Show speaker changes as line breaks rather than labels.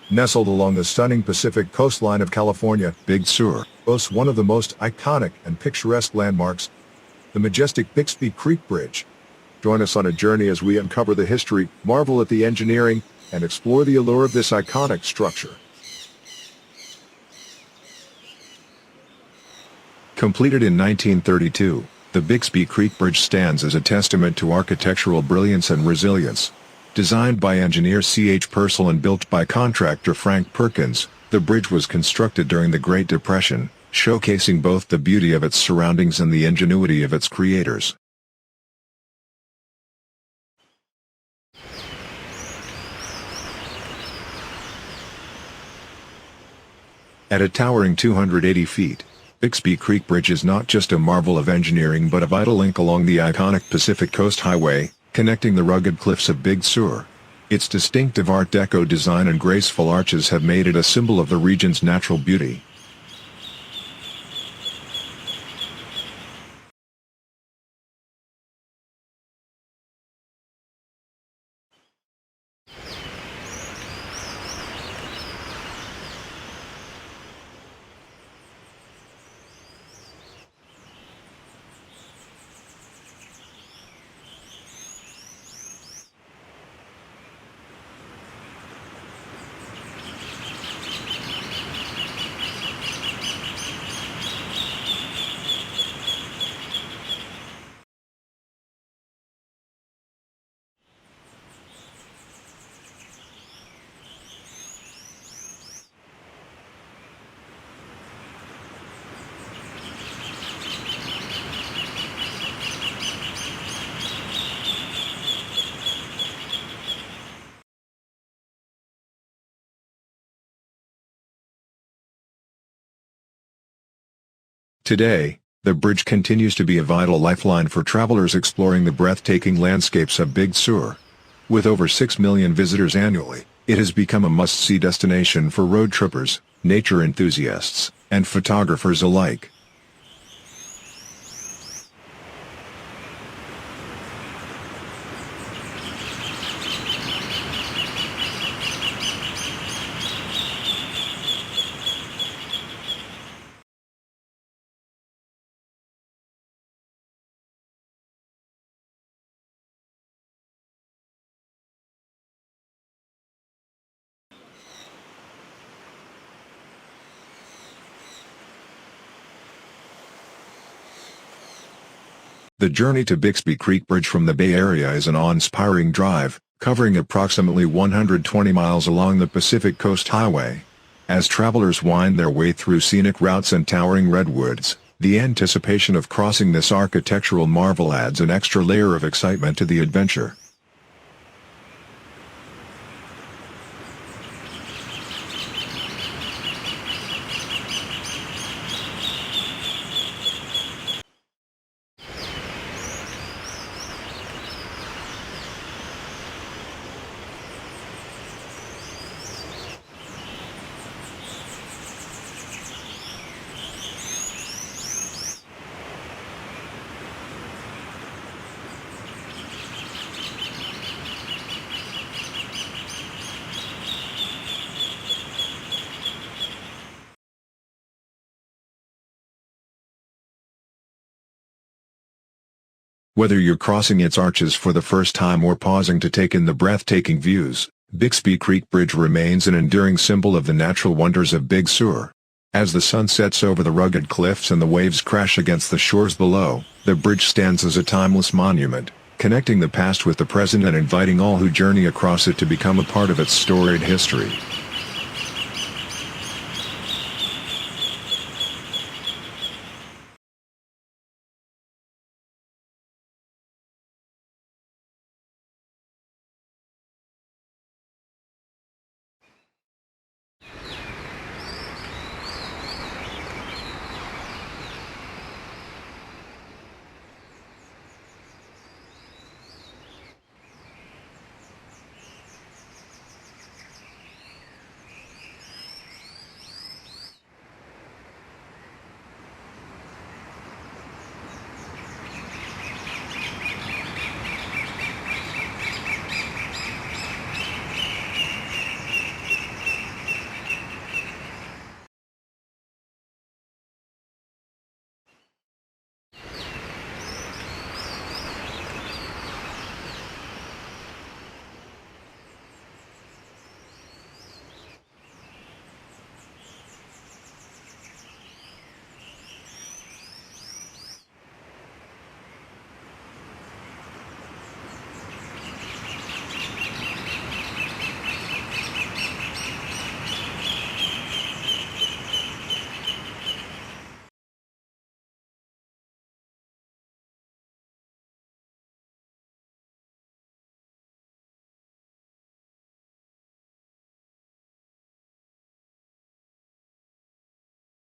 Nestled along the stunning Pacific coastline of California, Big Sur boasts one of the most iconic and picturesque landmarks, the majestic Bixby Creek Bridge. Join us on a journey as we uncover the history, marvel at the engineering, and explore the allure of this iconic structure. Completed in 1932, the Bixby Creek Bridge stands as a testament to architectural brilliance and resilience. Designed by engineer C.H. Purcell and built by contractor Frank Perkins, the bridge was constructed during the Great Depression, showcasing both the beauty of its surroundings and the ingenuity of its creators. At a towering 280 feet, Bixby Creek Bridge is not just a marvel of engineering but a vital link along the iconic Pacific Coast Highway, connecting the rugged cliffs of Big Sur. Its distinctive Art Deco design and graceful arches have made it a symbol of the region's natural beauty. Today, the bridge continues to be a vital lifeline for travelers exploring the breathtaking landscapes of Big Sur. With over 6 million visitors annually, it has become a must-see destination for road trippers, nature enthusiasts, and photographers alike. The journey to Bixby Creek Bridge from the Bay Area is an awe-inspiring drive, covering approximately 120 miles along the Pacific Coast Highway. As travelers wind their way through scenic routes and towering redwoods, the anticipation of crossing this architectural marvel adds an extra layer of excitement to the adventure. Whether you're crossing its arches for the first time or pausing to take in the breathtaking views, Bixby Creek Bridge remains an enduring symbol of the natural wonders of Big Sur. As the sun sets over the rugged cliffs and the waves crash against the shores below, the bridge stands as a timeless monument, connecting the past with the present and inviting all who journey across it to become a part of its storied history.